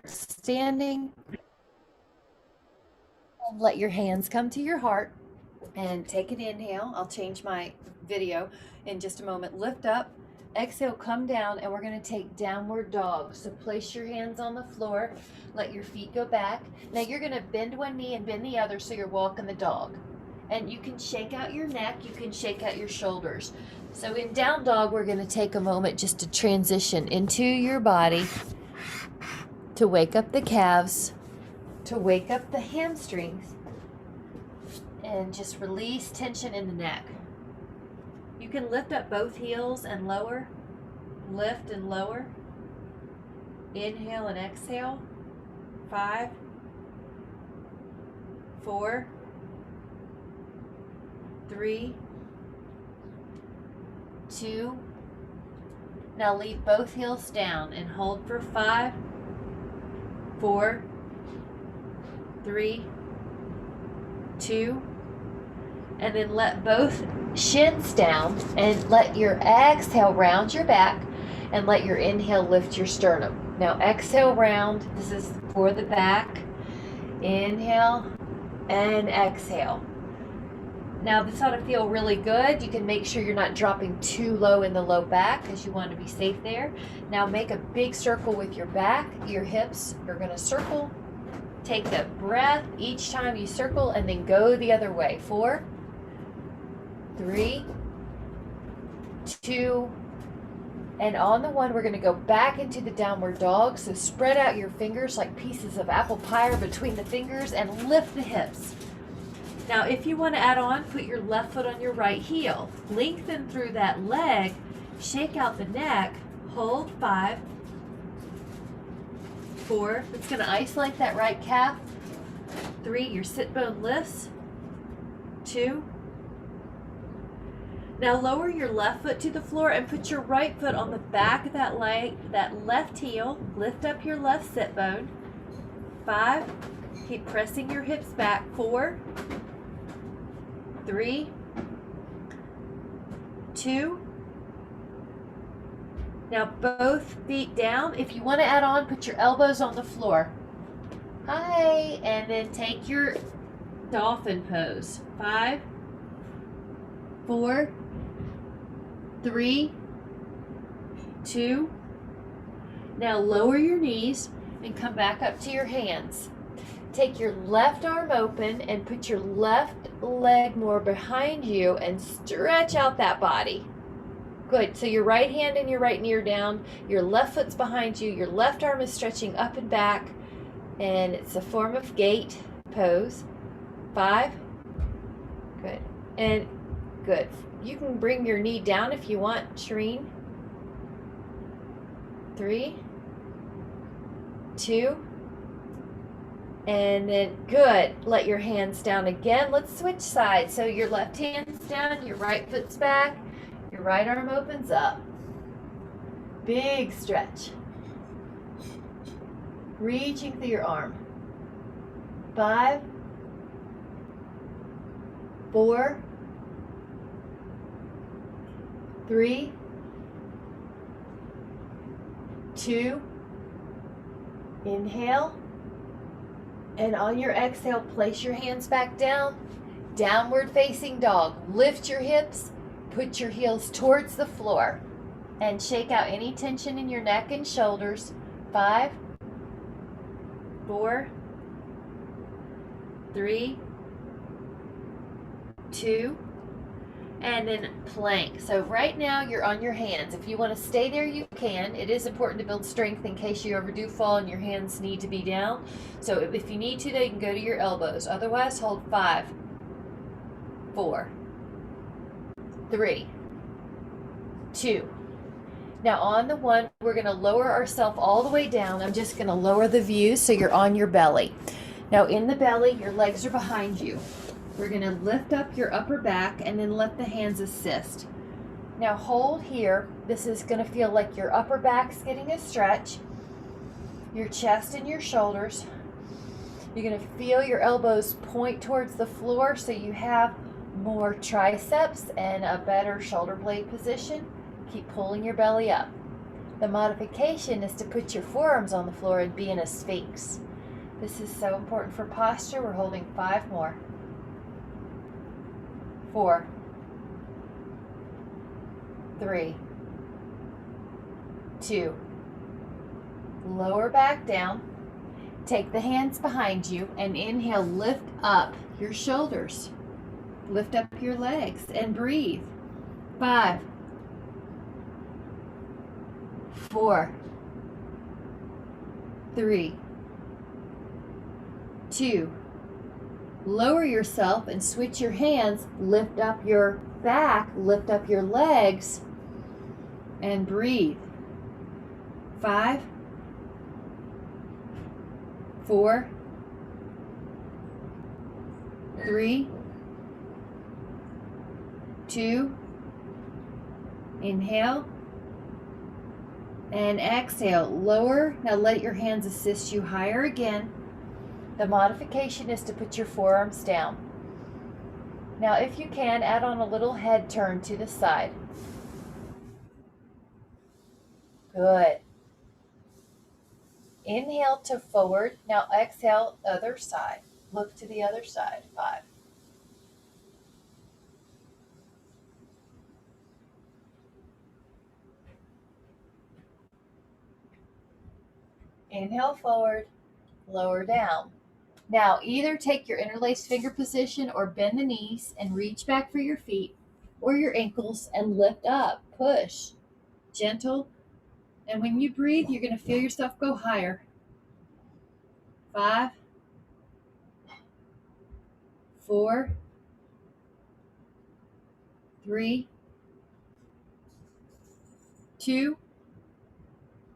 standing and let your hands come to your heart and take an inhale. I'll change my video in just a moment. Lift up, exhale, come down, and we're going to take downward dog. So place your hands on the floor, let your feet go back. Now you're going to bend one knee and bend the other so you're walking the dog. And you can shake out your neck, you can shake out your shoulders. So in down dog, we're going to take a moment just to transition into your body, to wake up the calves, to wake up the hamstrings, and just release tension in the neck. You can lift up both heels and lower, lift and lower. Inhale and exhale. 5, 4, 3, 2. Now leave both heels down and hold for 5, 4, 3, 2, and then let both shins down and let your exhale round your back and let your inhale lift your sternum. Now exhale round. This is for the back. Inhale and exhale. Now this ought to feel really good. You can make sure you're not dropping too low in the low back because you want to be safe there. Now make a big circle with your back. Your hips are going to circle. Take a breath each time you circle and then go the other way. 4, 3, 2, and on the 1, we're going to go back into the downward dog. So spread out your fingers like pieces of apple pie between the fingers and lift the hips. Now, if you want to add on, put your left foot on your right heel. Lengthen through that leg, shake out the neck, hold 5, 4. It's going to isolate that right calf. 3, your sit bone lifts. 2. Now lower your left foot to the floor and put your right foot on the back of that leg, that left heel. Lift up your left sit bone. 5. Keep pressing your hips back. 4, 3, 2. Now both feet down. If you want to add on, put your elbows on the floor. Hi, and then take your dolphin pose. 5, 4, 3, 2. Now lower your knees and come back up to your hands. Take your left arm open and put your left leg more behind you and stretch out that body. Good. So your right hand and your right knee are down. Your left foot's behind you. Your left arm is stretching up and back. And it's a form of gate pose. 5. Good. And good. You can bring your knee down if you want, Shireen. 3, 2, and then good. Let your hands down again. Let's switch sides. So your left hand's down, your right foot's back, your right arm opens up. Big stretch. Reaching through your arm. 5, 4, 3, 2, inhale, and on your exhale, place your hands back down, downward facing dog. Lift your hips, put your heels towards the floor, and shake out any tension in your neck and shoulders. 5, 4, 3, 2, and then plank. So right now you're on your hands. If you want to stay there, you can. It is important to build strength in case you ever do fall and your hands need to be down. So if you need to, though, you can go to your elbows. Otherwise, hold 5, 4, 3, 2. Now on the 1, we're going to lower ourselves all the way down. I'm just going to lower the view so you're on your belly. Now in the belly, your legs are behind you. We're going to lift up your upper back and then let the hands assist. Now hold here. This is going to feel like your upper back's getting a stretch, your chest and your shoulders. You're going to feel your elbows point towards the floor so you have more triceps and a better shoulder blade position. Keep pulling your belly up. The modification is to put your forearms on the floor and be in a sphinx. This is so important for posture. We're holding 5 more. 4, 3, 2. Lower back down. Take the hands behind you and inhale, lift up your shoulders. Lift up your legs and breathe. 5, 4, 3, 2. Lower yourself and switch your hands. Lift up your back, lift up your legs, and breathe. 5, 4, 3, 2. Inhale and exhale. Lower. Now let your hands assist you higher again. The modification is to put your forearms down. Now, if you can, add on a little head turn to the side. Good. Inhale to forward. Now exhale, other side. Look to the other side. 5. Inhale forward, lower down. Now either take your interlaced finger position or bend the knees and reach back for your feet or your ankles and lift up. Push. Gentle. And when you breathe, you're going to feel yourself go higher. 5, 4, 3, 2.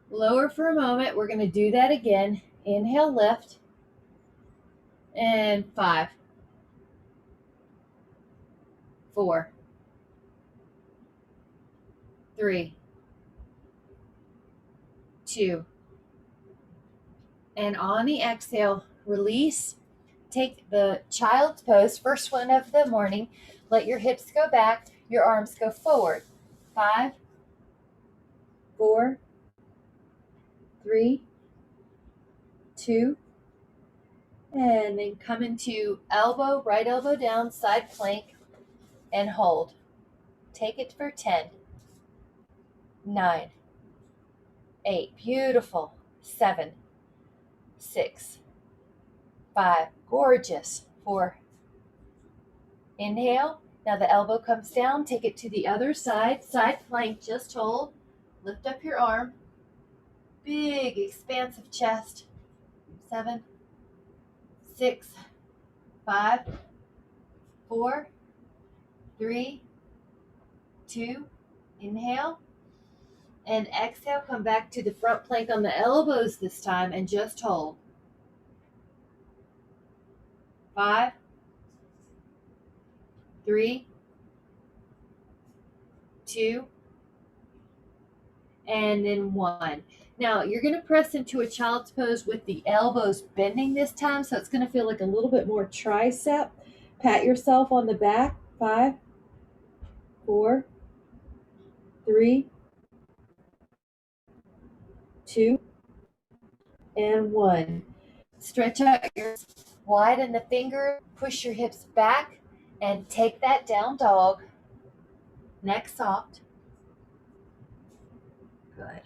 Lower for a moment. We're going to do that again. Inhale, lift. And 5, 4, 3, 2. And on the exhale, release. Take the child's pose, first one of the morning. Let your hips go back, your arms go forward. 5, 4, 3, 2. And then come into elbow, right elbow down, side plank, and hold. Take it for 10, 9, 8. Beautiful. 7, 6, 5. Gorgeous. 4. Inhale. Now the elbow comes down. Take it to the other side. Side plank. Just hold. Lift up your arm. Big, expansive chest. 7, 6, 5, 4, 3, 2. Inhale. And exhale. Come back to the front plank on the elbows this time and just hold. 5, 3, 2, and then 1. Now you're going to press into a child's pose with the elbows bending this time, so it's going to feel like a little bit more tricep. Pat yourself on the back. 5, 4, 3, 2, and 1. Stretch out your widen the finger, push your hips back, and take that down dog. Neck soft. Good.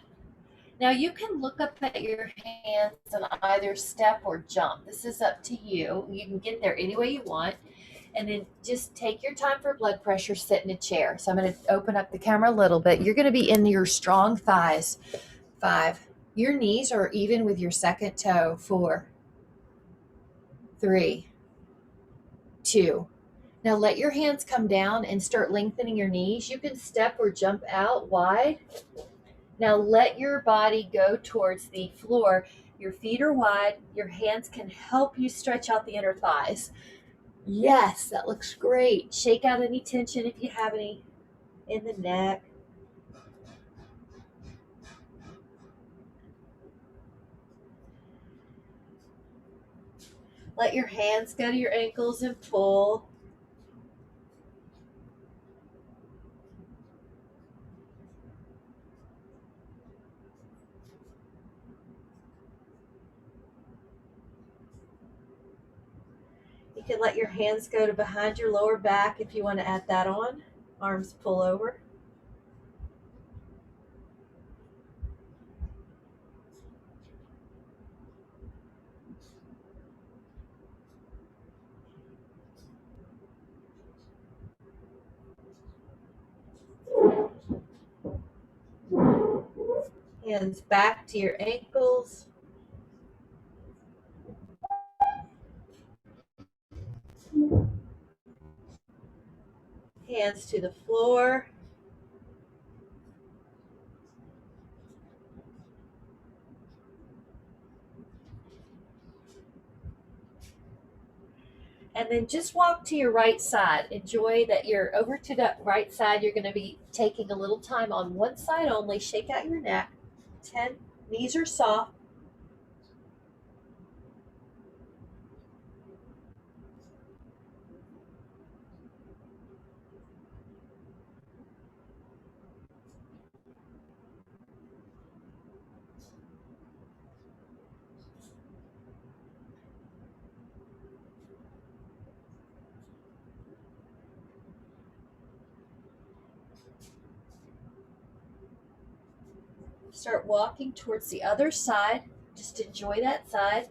Now you can look up at your hands and either step or jump. This is up to you. You can get there any way you want. And then just take your time for blood pressure, sit in a chair. So I'm going to open up the camera a little bit. You're going to be in your strong thighs. 5. Your knees are even with your second toe. 4, 3, 2. Now let your hands come down and start lengthening your knees. You can step or jump out wide. Now let your body go towards the floor. Your feet are wide. Your hands can help you stretch out the inner thighs. Yes, that looks great. Shake out any tension if you have any in the neck. Let your hands go to your ankles and pull. You can let your hands go to behind your lower back if you want to add that on. Arms pull over. Hands back to your ankles. Hands to the floor. And then just walk to your right side. Enjoy that you're over to that right side. You're going to be taking a little time on one side only. Shake out your neck. 10. Knees are soft. Start walking towards the other side. Just enjoy that side.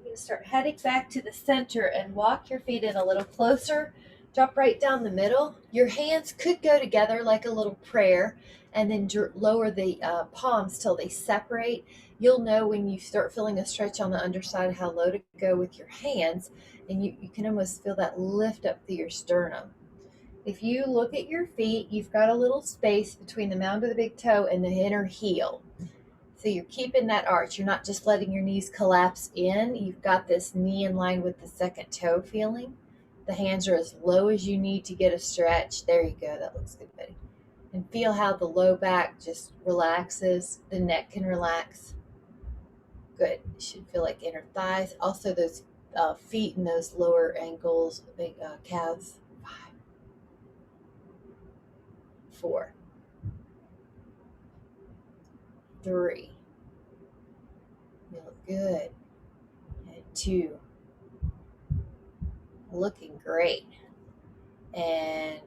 You're going to start heading back to the center and walk your feet in a little closer. Drop right down the middle. Your hands could go together like a little prayer and then lower the palms till they separate. You'll know when you start feeling a stretch on the underside how low to go with your hands, and you can almost feel that lift up through your sternum. If you look at your feet, you've got a little space between the mound of the big toe and the inner heel. So you're keeping that arch. You're not just letting your knees collapse in. You've got this knee in line with the second toe feeling. The hands are as low as you need to get a stretch. There you go. That looks good, buddy. And feel how the low back just relaxes. The neck can relax. Good. You should feel like inner thighs. Also those feet and those lower ankles, big calves. 5, 4, 3. You look good. And 2. Looking great. And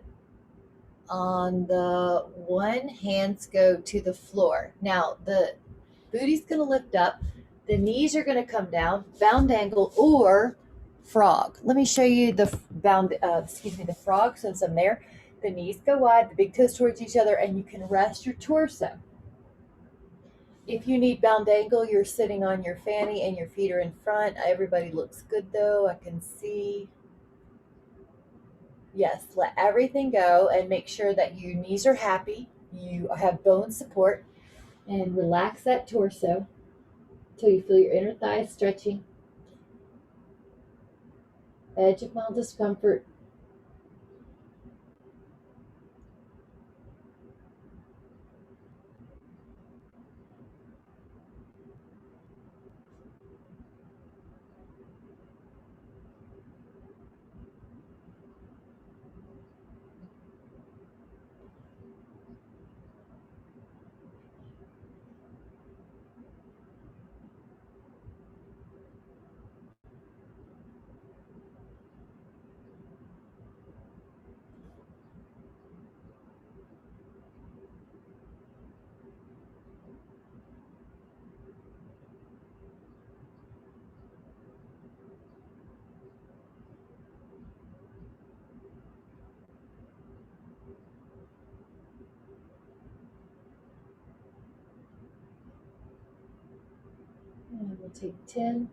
on the one, hands go to the floor. Now the booty's going to lift up. The knees are going to come down, bound angle or frog. Let me show you the the frog since I'm there. The knees go wide, the big toes towards each other, and you can rest your torso. If you need bound angle, you're sitting on your fanny and your feet are in front. Everybody looks good though. I can see. Yes, let everything go and make sure that your knees are happy. You have bone support and relax that torso until you feel your inner thighs stretching. Edge of mild discomfort. And we'll take 10,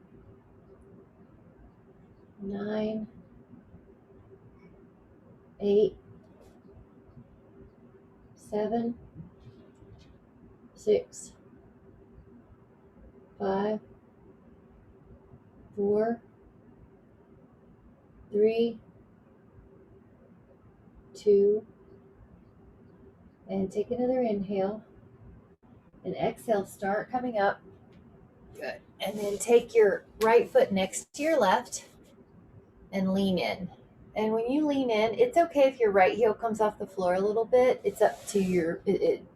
9, 8, 7, 6, 5, 4, 3, 2, and take another inhale. And exhale, start coming up. Good. And then take your right foot next to your left and lean in. And when you lean in, it's okay if your right heel comes off the floor a little bit. It's up to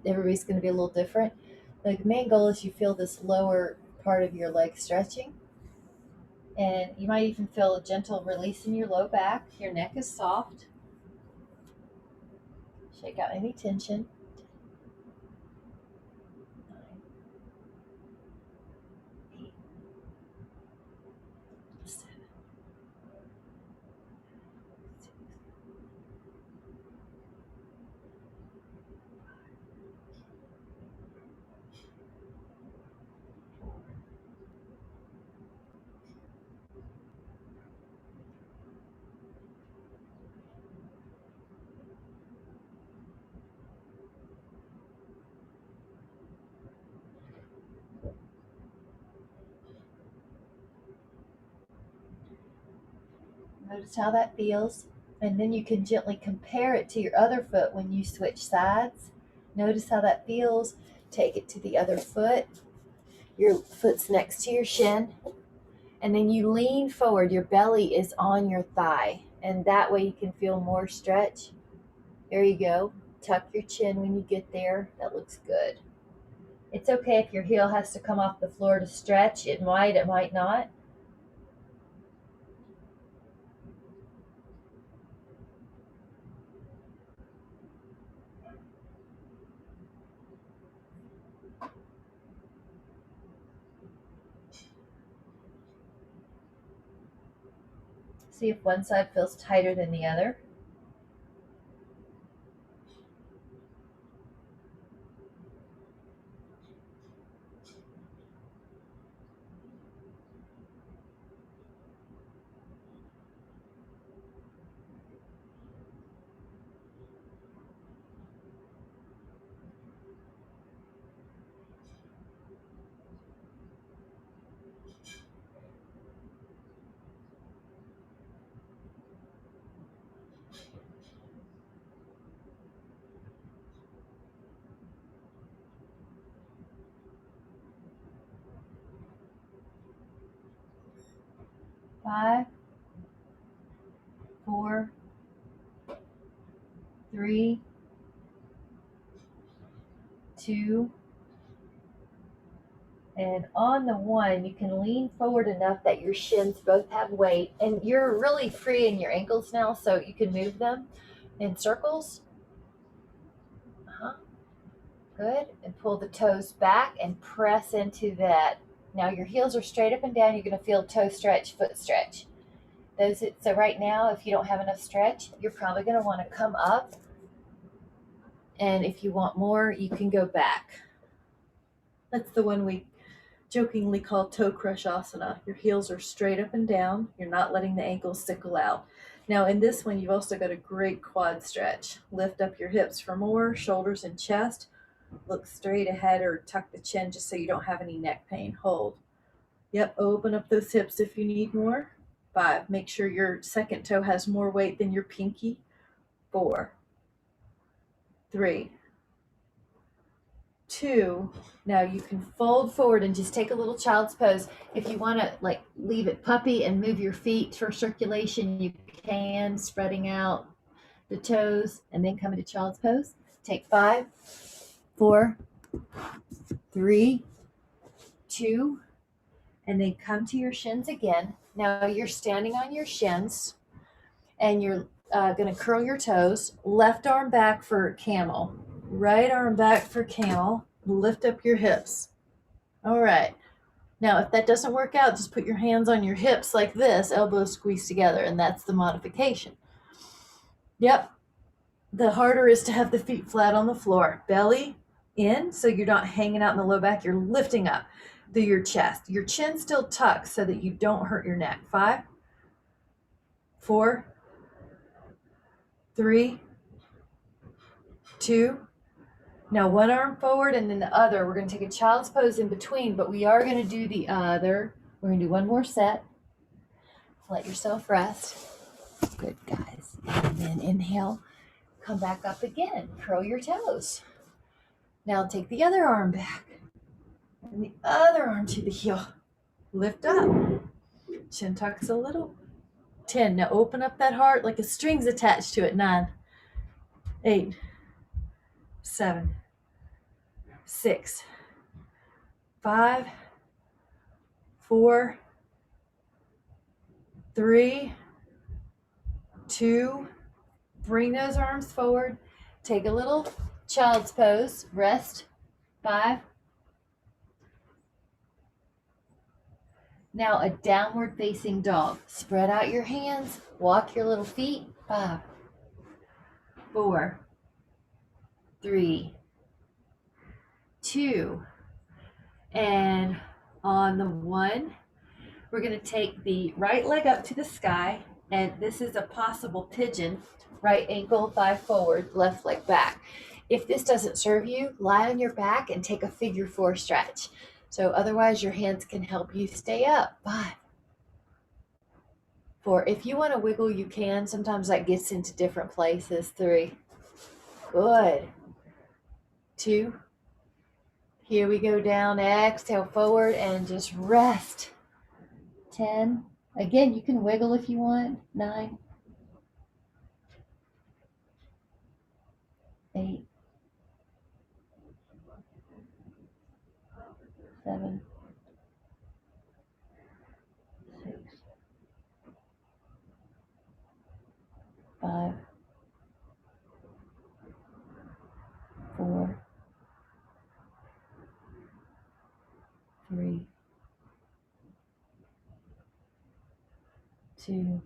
everybody's going to be a little different. The main goal is you feel this lower part of your leg stretching. And you might even feel a gentle release in your low back. Your neck is soft. Shake out any tension. 9, 8, 7, 6. Notice how that feels. And then you can gently compare it to your other foot when you switch sides. Notice how that feels. Take it to the other foot. Your foot's next to your shin. And then you lean forward. Your belly is on your thigh. And that way you can feel more stretch. There you go. Tuck your chin when you get there. That looks good. It's okay if your heel has to come off the floor to stretch. It might not. See if one side feels tighter than the other. Five, 4, 3, 2, and on the 1, you can lean forward enough that your shins both have weight, and you're really free in your ankles now, so you can move them in circles. Good. And pull the toes back and press into that. Now your heels are straight up and down. You're going to feel toe stretch, foot stretch. So right now, if you don't have enough stretch, you're probably going to want to come up. And if you want more, you can go back. That's the one we jokingly call toe crush asana. Your heels are straight up and down. You're not letting the ankles sickle out. Now in this one, you've also got a great quad stretch. Lift up your hips for more, shoulders and chest. Look straight ahead or tuck the chin just so you don't have any neck pain. Hold. Yep, open up those hips if you need more. 5, make sure your second toe has more weight than your pinky. 4, 3, 2. Now you can fold forward and just take a little child's pose. If you want to like leave it puppy and move your feet for circulation, you can, spreading out the toes and then come into child's pose. Take 5, 4, 3, 2, and then come to your shins again. Now you're standing on your shins and you're going to curl your toes. Left arm back for camel. Right arm back for camel. Lift up your hips. All right. Now, if that doesn't work out, just put your hands on your hips like this, elbows squeezed together, and that's the modification. Yep. The harder is to have the feet flat on the floor. Belly in, so you're not hanging out in the low back. You're lifting up through your chest. Your chin still tucked so that you don't hurt your neck. 5, 4, 3, 2, Now one arm forward and then the other. We're going to take a child's pose in between, but we are going to do the other. We're going to do one more set. Let yourself rest. Good, guys. And then inhale. Come back up again. Curl your toes. Now take the other arm back. And the other arm to the heel. Lift up. Chin tucks a little. 10. Now open up that heart like a string's attached to it. 9, 8, 7, 6, 5, 4, 3, 2. Bring those arms forward. Take a little child's pose. Rest. 5. Now a downward facing dog. Spread out your hands. Walk your little feet. 5, 4, 3, 2. And on the 1, we're going to take the right leg up to the sky. And this is a possible pigeon. Right ankle, thigh forward, left leg back. If this doesn't serve you, lie on your back and take a figure 4 stretch. So otherwise your hands can help you stay up. 5, 4. If you want to wiggle, you can. Sometimes that gets into different places. 3. Good. 2. Here we go down. Exhale forward and just rest. 10. Again, you can wiggle if you want. 9, 8, 7, 6, 5, 4, 3, 2.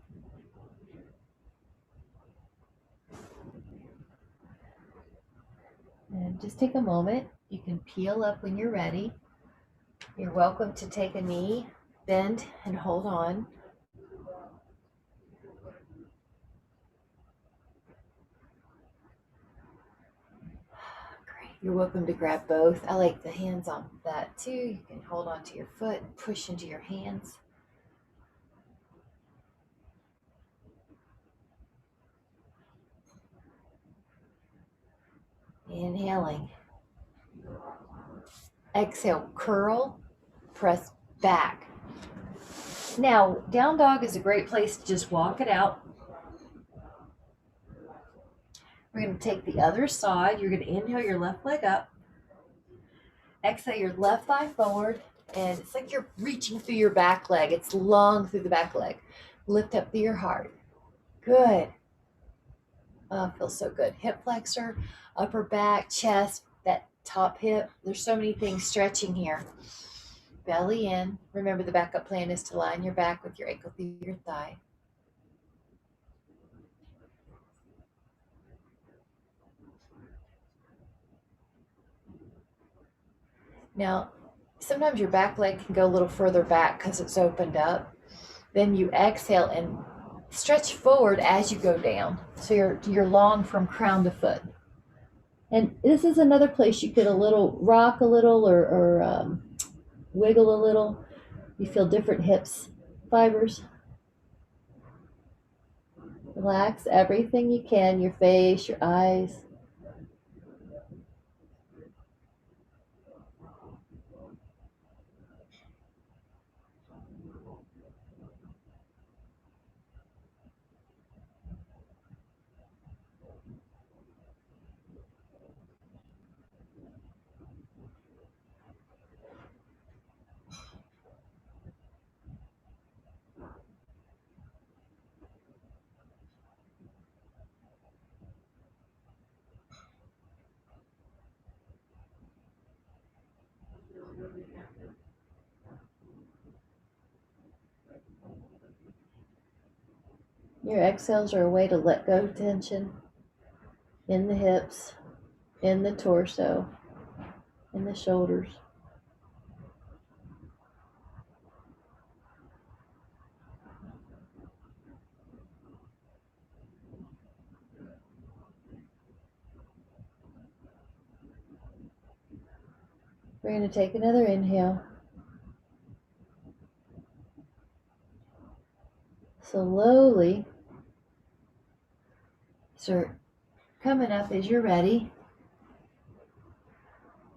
And just take a moment. You can peel up when you're ready. You're welcome to take a knee, bend, and hold on. Great. You're welcome to grab both. I like the hands on that too. You can hold on to your foot and push into your hands. Inhaling. Exhale, curl, press back. Now, down dog is a great place to just walk it out. We're going to take the other side. You're going to inhale your left leg up. Exhale your left thigh forward. And it's like you're reaching through your back leg. It's long through the back leg. Lift up through your heart. Good. Oh, feels so good. Hip flexor, upper back, chest, that top hip. There's so many things stretching here. Belly in. Remember, the backup plan is to lie on your back with your ankle through your thigh. Now, sometimes your back leg can go a little further back because it's opened up. Then you exhale and stretch forward as you go down. So you're long from crown to foot. And this is another place you could rock a little or wiggle a little. You feel different hips, fibers. Relax everything you can, your face, your eyes. Your exhales are a way to let go tension in the hips, in the torso, in the shoulders. We're going to take another inhale. Slowly start coming up as you're ready.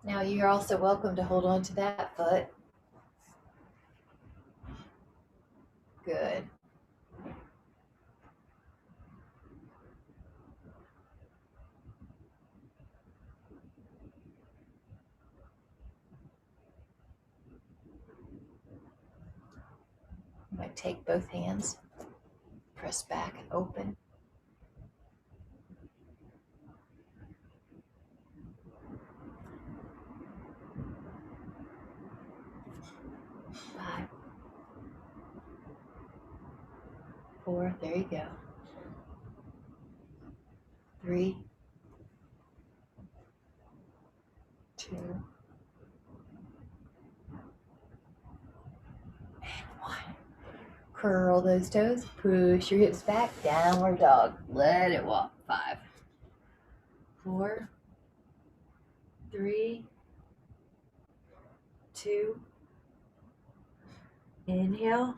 Now you're also welcome to hold on to that foot. Good. You might take both hands, press back and open. Five, four, there you go. 3, 2, and 1. Curl those toes, push your hips back, downward dog. Let it walk. 5, 4, 3, 2, inhale.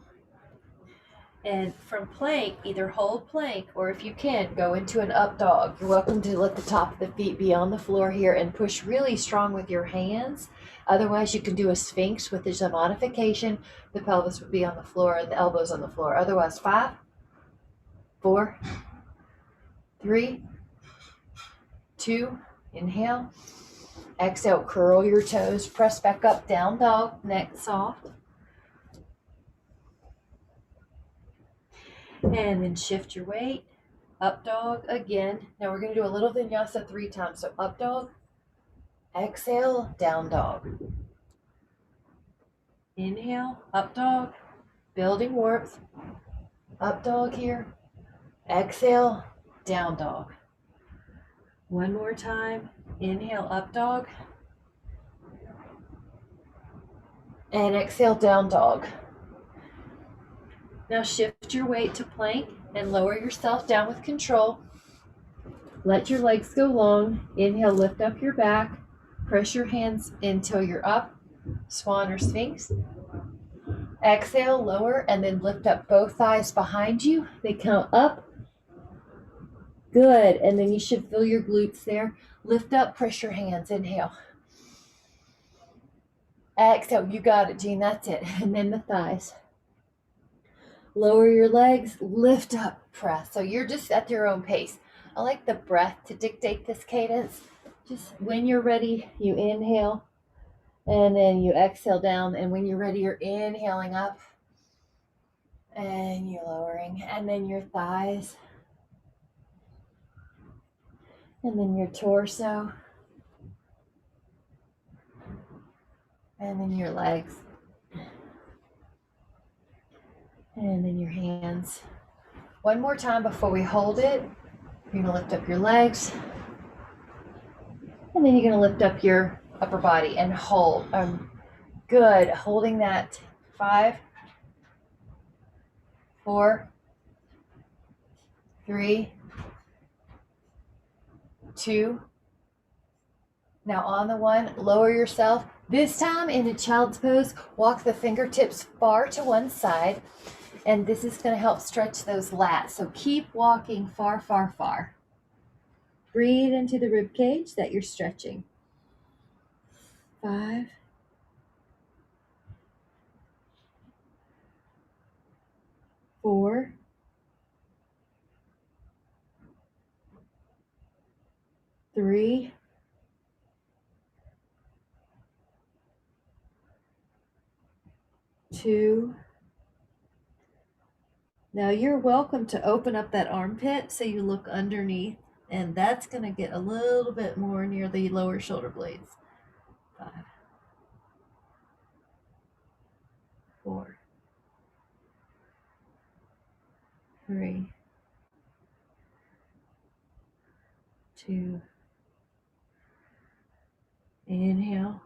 And from plank, either hold plank or if you can, go into an up dog. You're welcome to let the top of the feet be on the floor here and push really strong with your hands. Otherwise, you can do a sphinx, which is a modification. The pelvis would be on the floor and the elbows on the floor. Otherwise, 5, 4, 3, 2, inhale. Exhale, curl your toes, press back up, down dog, neck soft. And then shift your weight, up dog again. Now we're going to do a little vinyasa 3 times. So up dog, exhale, down dog. Inhale, up dog, building warmth. Up dog here, exhale, down dog. One more time, inhale, up dog. And exhale, down dog. Now shift your weight to plank and lower yourself down with control. Let your legs go long. Inhale, lift up your back. Press your hands until you're up, swan or sphinx. Exhale, lower, and then lift up both thighs behind you. They count up. Good, and then you should feel your glutes there. Lift up, press your hands, inhale. Exhale, you got it, Jean, that's it. And then the thighs. Lower your legs, lift up, press. So you're just at your own pace. I like the breath to dictate this cadence. Just when you're ready, you inhale, and then you exhale down. And when you're ready, you're inhaling up, and you're lowering. And then your thighs, and then your torso, and then your legs. And then your hands. One more time before we hold it. You're going to lift up your legs. And then you're going to lift up your upper body and hold. Good. Holding that. 5, 4, 3, 2. Now on the 1, lower yourself. This time in a child's pose, walk the fingertips far to one side. And this is going to help stretch those lats. So keep walking far, far, far. Breathe into the rib cage that you're stretching. 5, 4, 3, 2. Now you're welcome to open up that armpit so you look underneath, and that's going to get a little bit more near the lower shoulder blades. 5, 4, 3, 2. Inhale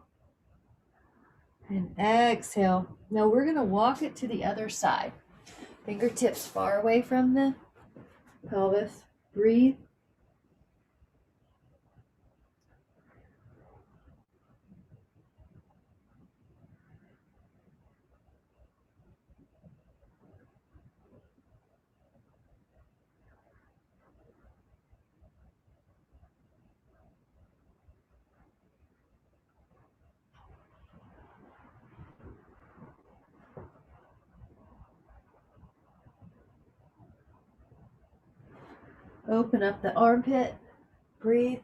and exhale. Now we're going to walk it to the other side. Fingertips far away from the pelvis. Breathe. Open up the armpit. Breathe.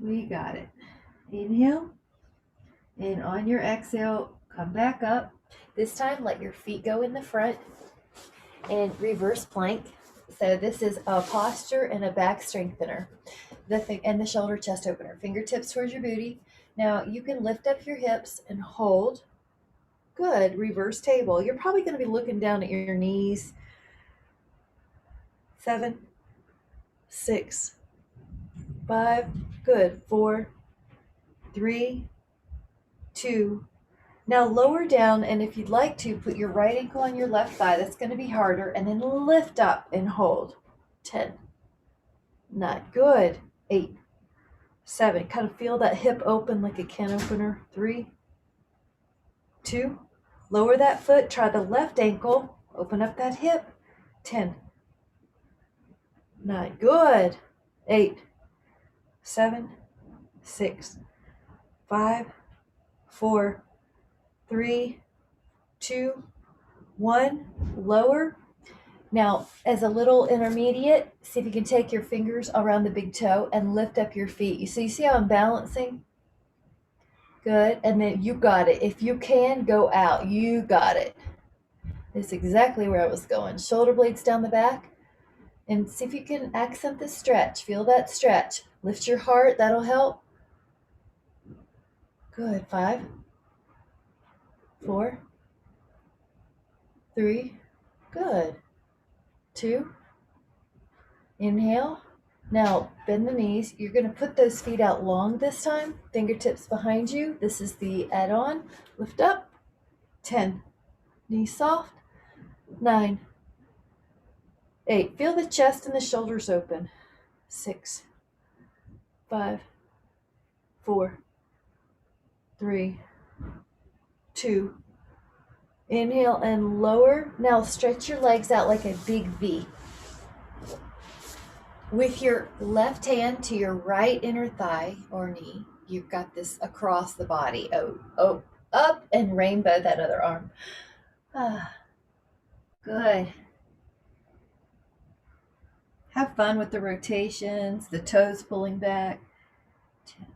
We got it. Inhale. And on your exhale, come back up. This time, let your feet go in the front and reverse plank. So this is a posture and a back strengthener. And the shoulder chest opener. Fingertips towards your booty. Now you can lift up your hips and hold. Good. Reverse table. You're probably going to be looking down at your knees. 7, 6, 5. Good. 4, 3, 2. Now lower down, and if you'd like to, put your right ankle on your left thigh. That's going to be harder. And then lift up and hold. 10. Not good. 8, 7. Kind of feel that hip open like a can opener. 3, 2. Lower that foot. Try the left ankle. Open up that hip. 10. Not good. 8, 7, 6, 5, 4, 3, 2, 1. Lower. Now, as a little intermediate, see if you can take your fingers around the big toe and lift up your feet. So you see how I'm balancing? Good. And then you got it. If you can, go out. You got it. That's exactly where I was going. Shoulder blades down the back. And see if you can accent the stretch. Feel that stretch. Lift your heart. That'll help. Good. 5, 4, 3. Good. 2. Inhale. Now bend the knees. You're going to put those feet out long this time. Fingertips behind you. This is the add-on. Lift up. 10. Knees soft. 9. 8. Feel the chest and the shoulders open. 6, 5, 4, 3, 2. Inhale and lower. Now stretch your legs out like a big V. With your left hand to your right inner thigh or knee, you've got this across the body. Oh, up and rainbow that other arm. Good. Have fun with the rotations, the toes pulling back. 10.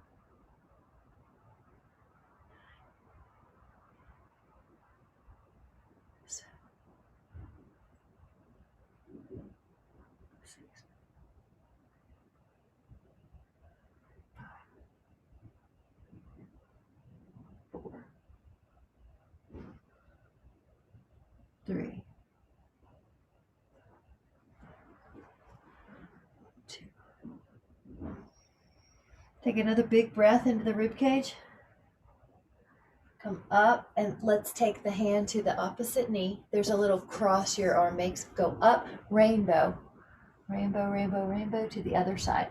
7, 6, 5, 4, 3, 2. Take another big breath into the rib cage. Come up and let's take the hand to the opposite knee. There's a little cross your arm makes. Go up, rainbow. Rainbow, rainbow, rainbow to the other side.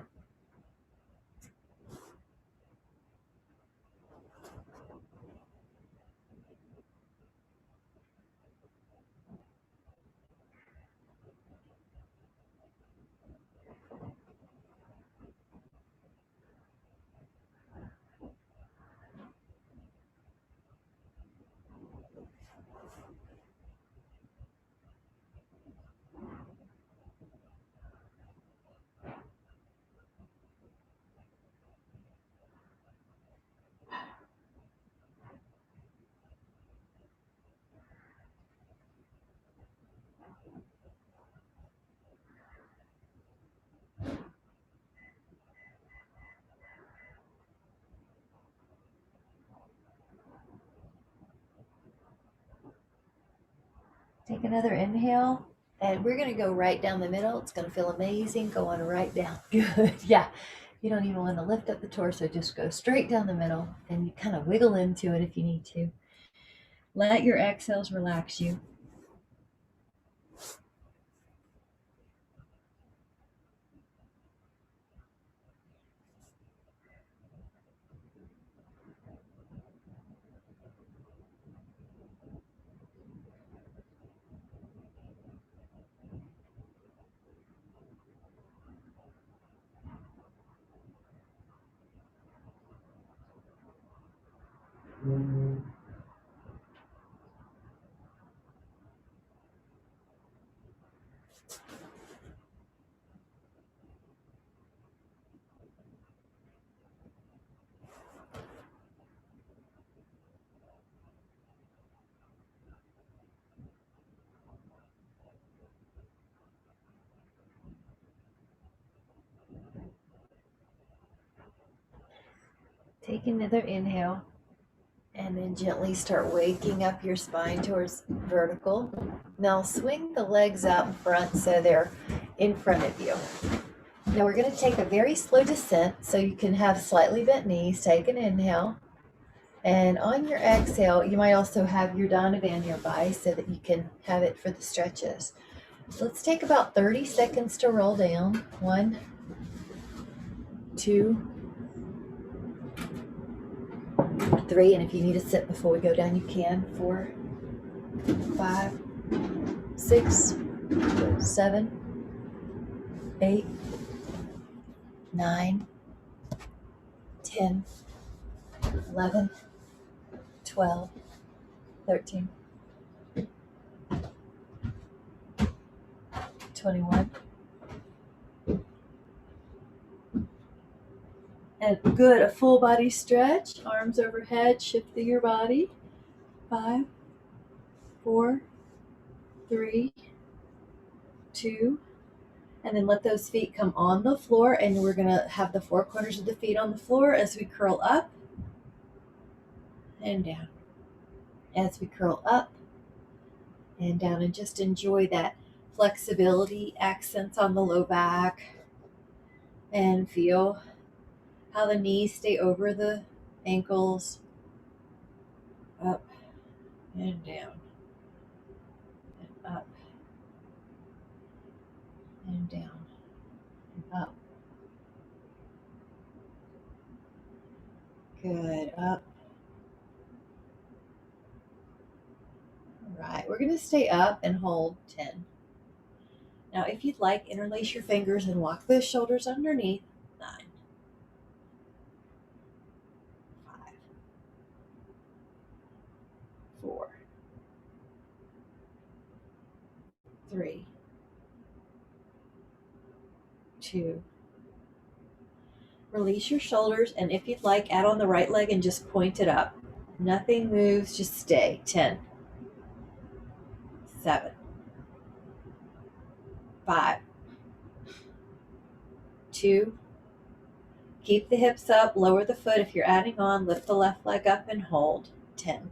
Take another inhale, and we're going to go right down the middle. It's going to feel amazing going right down. Good. Yeah. You don't even want to lift up the torso. Just go straight down the middle, and you kind of wiggle into it if you need to. Let your exhales relax you. Take another inhale and then gently start waking up your spine towards vertical. Now swing the legs out in front so they're in front of you. Now we're going to take a very slow descent so you can have slightly bent knees. Take an inhale. And on your exhale, you might also have your Donovan nearby so that you can have it for the stretches. Let's take about 30 seconds to roll down. 1, 2, 3, and if you need to sit before we go down, you can. 4, 5, 6, 7, 8, 9, 10, 11, 12, 13, 21. And good, a full body stretch, arms overhead, shifting your body. 5, 4, 3, 2, and then let those feet come on the floor, and we're gonna have the 4 corners of the feet on the floor as we curl up and down. As we curl up and down, and just enjoy that flexibility, accents on the low back, and feel how the knees stay over the ankles, up and down, and up and down, and up. Good, up. All right, we're gonna stay up and hold 10. Now, if you'd like, interlace your fingers and walk those shoulders underneath. 9, 5, 4, 3, 2. Release your shoulders, and if you'd like, add on the right leg and just point it up. Nothing moves, just stay. 10, 7, 5, 2. Keep the hips up, lower the foot. If you're adding on, lift the left leg up and hold. 10.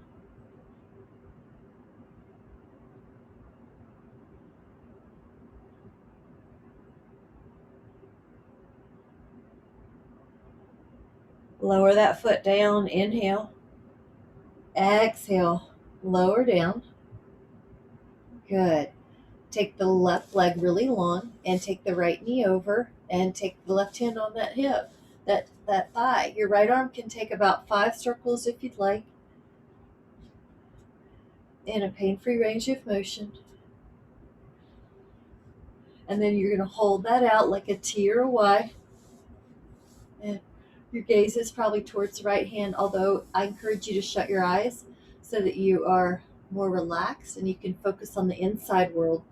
Lower that foot down, inhale. Exhale, lower down. Good. Take the left leg really long and take the right knee over and take the left hand on that hip, that thigh. Your right arm can take about 5 circles if you'd like in a pain-free range of motion. And then you're going to hold that out like a T or a Y. And your gaze is probably towards the right hand, although I encourage you to shut your eyes so that you are more relaxed and you can focus on the inside world.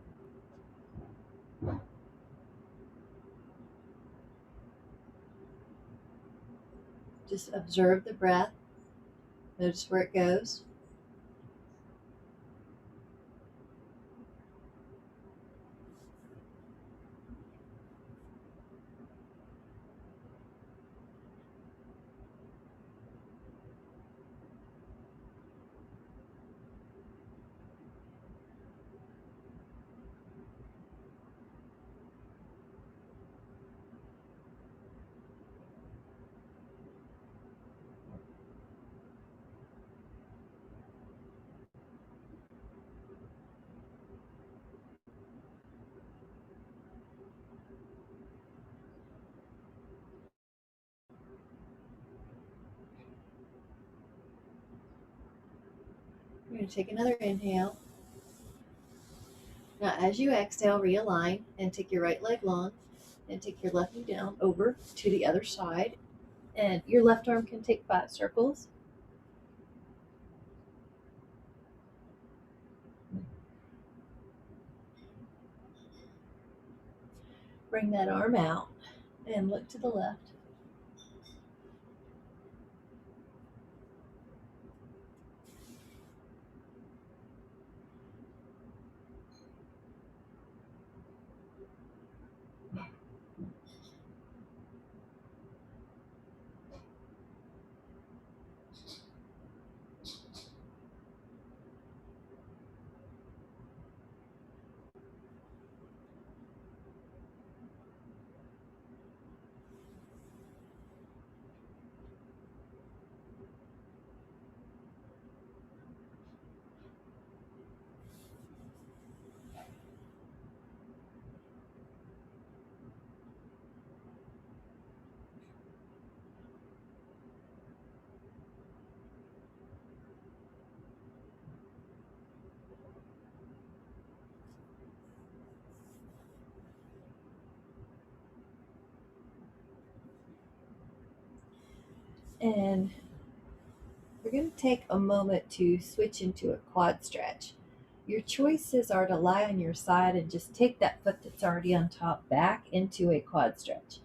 Just observe the breath. Notice where it goes. You're going to take another inhale. Now, as you exhale, realign and take your right leg long and take your left knee down over to the other side. And your left arm can take 5 circles. Bring that arm out and look to the left. And we're going to take a moment to switch into a quad stretch. Your choices are to lie on your side and just take that foot that's already on top back into a quad stretch.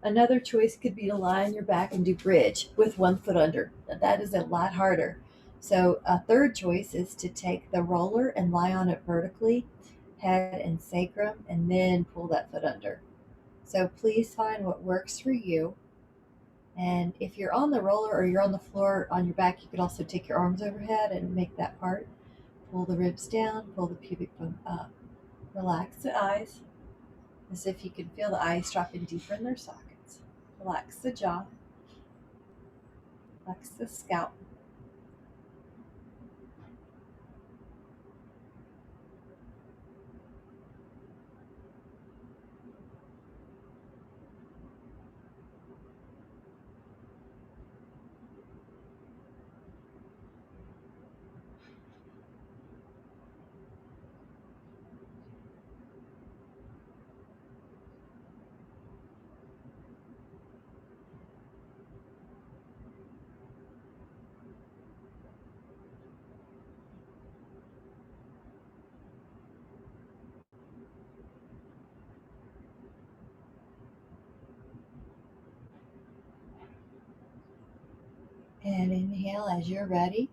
Another choice could be to lie on your back and do bridge with one foot under. That is a lot harder. So a third choice is to take the roller and lie on it vertically, head and sacrum, and then pull that foot under. So please find what works for you. And if you're on the roller or you're on the floor on your back, you could also take your arms overhead and make that part. Pull the ribs down, pull the pubic bone up. Relax the eyes as if you can feel the eyes dropping deeper in their sockets. Relax the jaw, relax the scalp. And inhale as you're ready.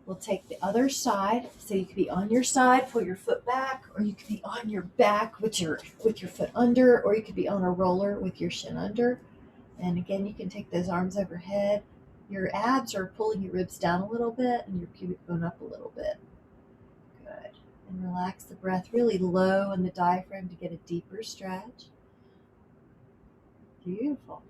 We'll take the other side. So you could be on your side, pull your foot back, or you could be on your back with your foot under, or you could be on a roller with your shin under. And again, you can take those arms overhead. Your abs are pulling your ribs down a little bit and your pubic bone up a little bit. Good. And relax the breath really low in the diaphragm to get a deeper stretch. Beautiful.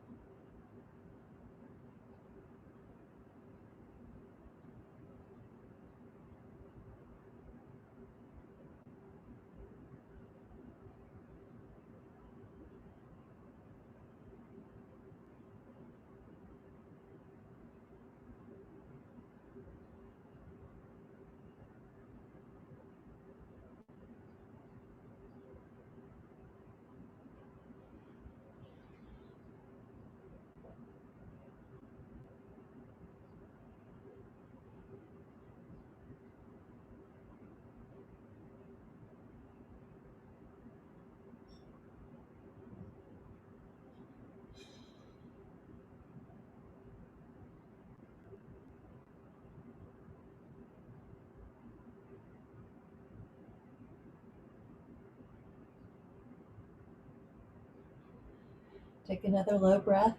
Take another low breath.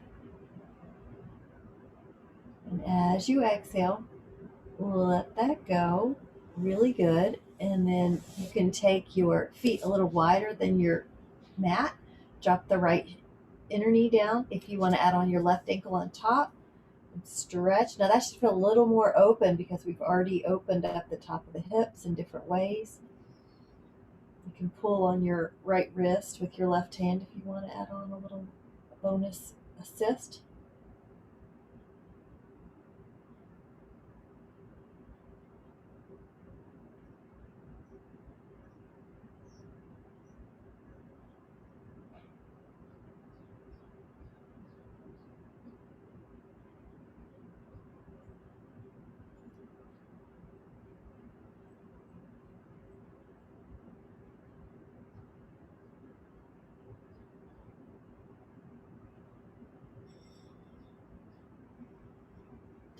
And as you exhale, let that go. Really good. And then you can take your feet a little wider than your mat. Drop the right inner knee down. If you want to add on your left ankle on top, and stretch. Now that should feel a little more open because we've already opened up the top of the hips in different ways. You can pull on your right wrist with your left hand if you want to add on a little bonus assist.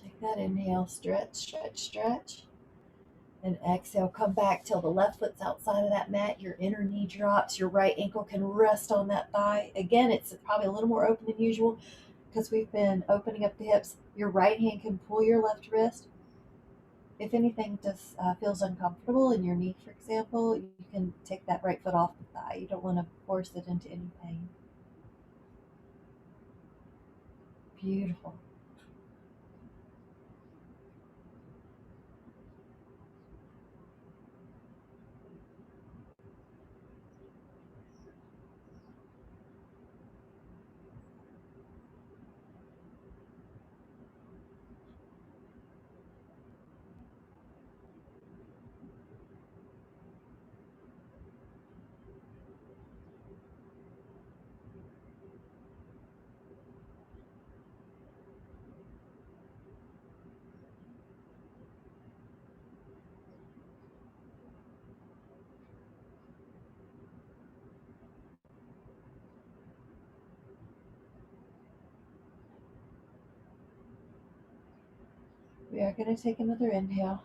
Take that inhale, stretch, stretch, stretch. And exhale, come back till the left foot's outside of that mat. Your inner knee drops. Your right ankle can rest on that thigh. Again, it's probably a little more open than usual because we've been opening up the hips. Your right hand can pull your left wrist. If anything just feels uncomfortable in your knee, for example, you can take that right foot off the thigh. You don't want to force it into any pain. Beautiful. We are going to take another inhale.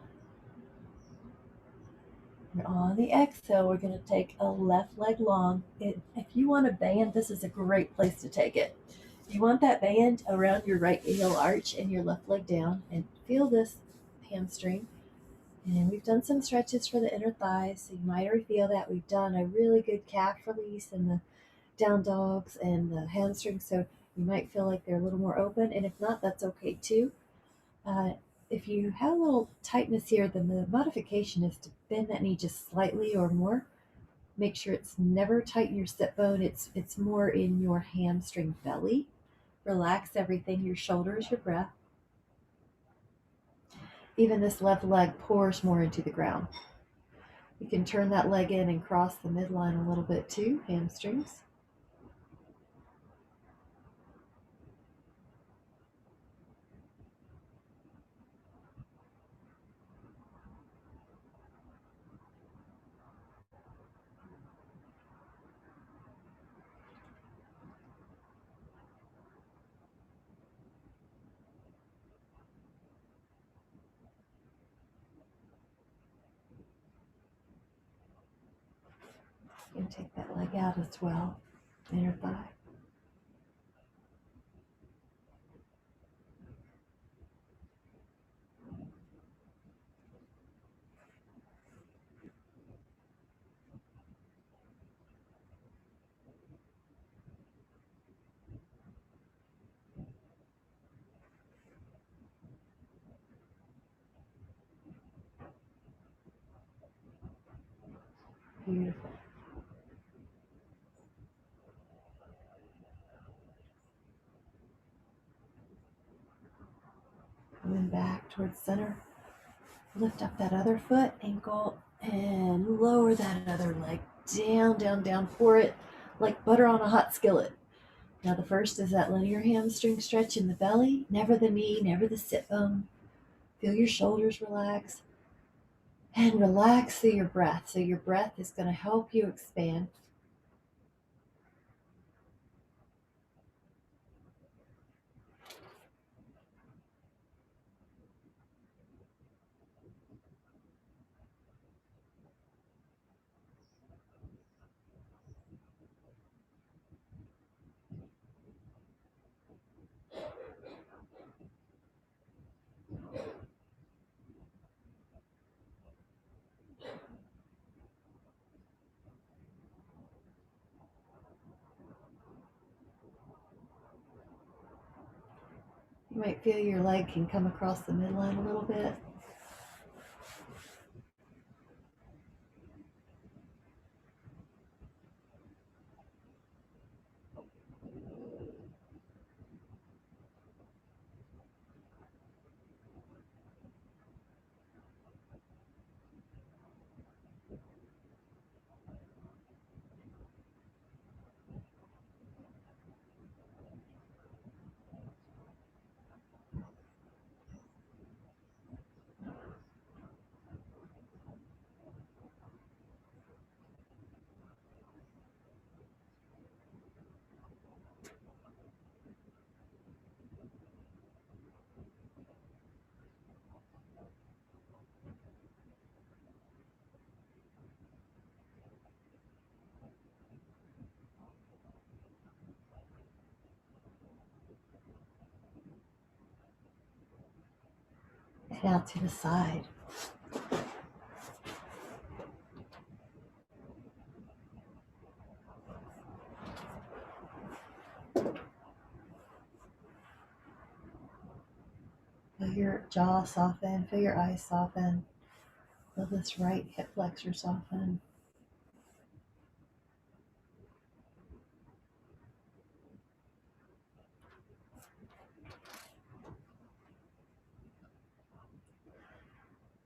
And on the exhale, we're going to take a left leg long. If you want a band, this is a great place to take it. You want that band around your right heel arch and your left leg down, and feel this hamstring. And we've done some stretches for the inner thighs, so you might already feel that. We've done a really good calf release in the down dogs and the hamstrings, so you might feel like they're a little more open, and if not, that's okay too. Uh, if you have a little tightness here, then the modification is to bend that knee just slightly or more. Make sure it's never tight in your sit bone. It's more in your hamstring belly. Relax everything, your shoulders, your breath. Even this left leg pours more into the ground. You can turn that leg in and cross the midline a little bit too, hamstrings. You can take that leg out as well, inner thigh. Beautiful. Coming back towards center. Lift up that other foot, ankle, and lower that other leg. Down, down, down. Pour it like butter on a hot skillet. Now the first is that linear hamstring stretch in the belly. Never the knee, never the sit bone. Feel your shoulders relax. And relax through your breath. So your breath is going to help you expand. You might feel your leg can come across the midline a little bit. And out to the side. Feel your jaw soften. Feel your eyes soften. Feel this right hip flexor soften.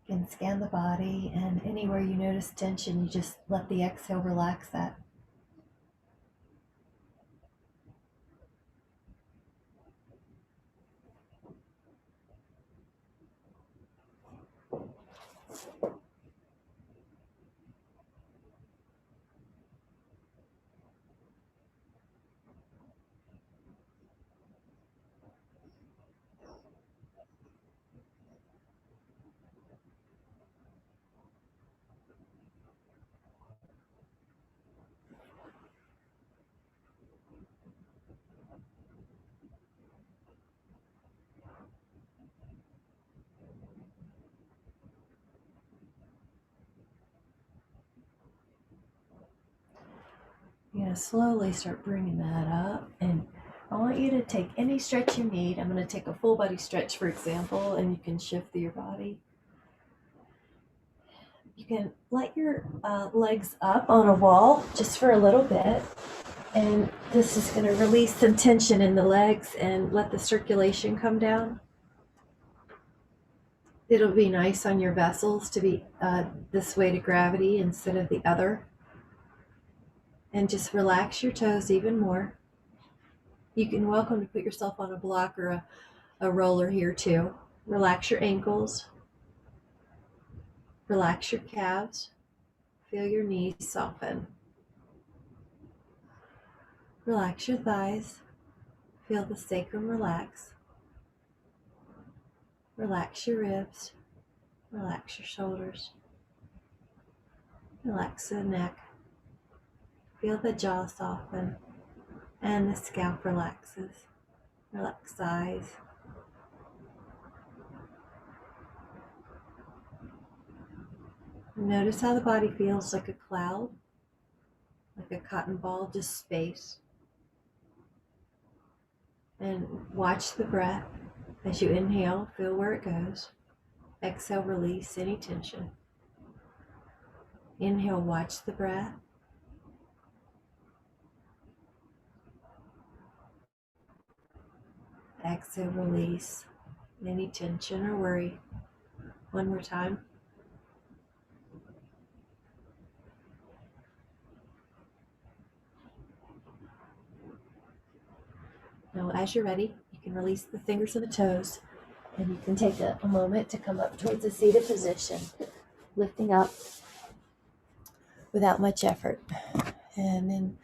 You can scan the body, and anywhere you notice tension, you just let the exhale relax that. going to slowly start bringing that up, and I want you to take any stretch you need. I'm going to take a full body stretch, for example, and you can shift through your body. You can let your legs up on a wall just for a little bit, and this is going to release some tension in the legs and let the circulation come down. It'll be nice on your vessels to be this way to gravity instead of the other. And just relax your toes even more. You can welcome to put yourself on a block or a roller here too. Relax your ankles. Relax your calves. Feel your knees soften. Relax your thighs. Feel the sacrum relax. Relax your ribs. Relax your shoulders. Relax the neck. Feel the jaw soften and the scalp relaxes. Relax eyes. Notice how the body feels like a cloud, like a cotton ball, just space. And watch the breath. As you inhale, feel where it goes. Exhale, release any tension. Inhale, watch the breath. Exhale, release any tension or worry. One more time. Now, as you're ready, you can release the fingers and the toes, and you can take a moment to come up towards a seated position, lifting up without much effort. And then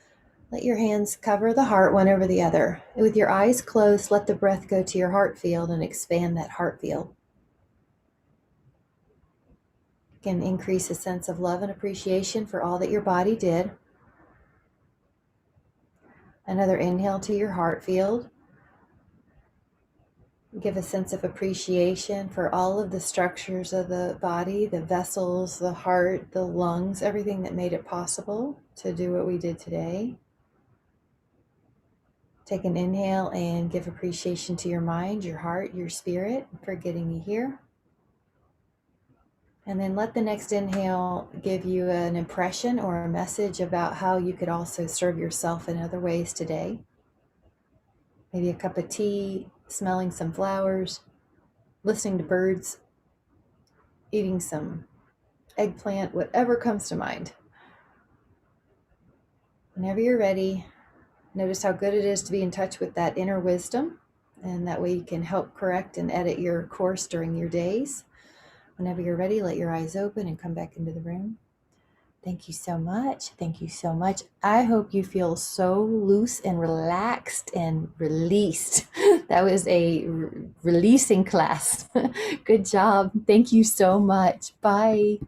let your hands cover the heart one over the other. With your eyes closed, let the breath go to your heart field and expand that heart field. You can increase a sense of love and appreciation for all that your body did. Another inhale to your heart field. Give a sense of appreciation for all of the structures of the body, the vessels, the heart, the lungs, everything that made it possible to do what we did today. Take an inhale and give appreciation to your mind, your heart, your spirit for getting you here. And then let the next inhale give you an impression or a message about how you could also serve yourself in other ways today. Maybe a cup of tea, smelling some flowers, listening to birds, eating some eggplant, whatever comes to mind. Whenever you're ready, notice how good it is to be in touch with that inner wisdom, and that way you can help correct and edit your course during your days. Whenever you're ready, let your eyes open and come back into the room. Thank you so much. Thank you so much. I hope you feel so loose and relaxed and released. That was a releasing class. Good job. Thank you so much. Bye.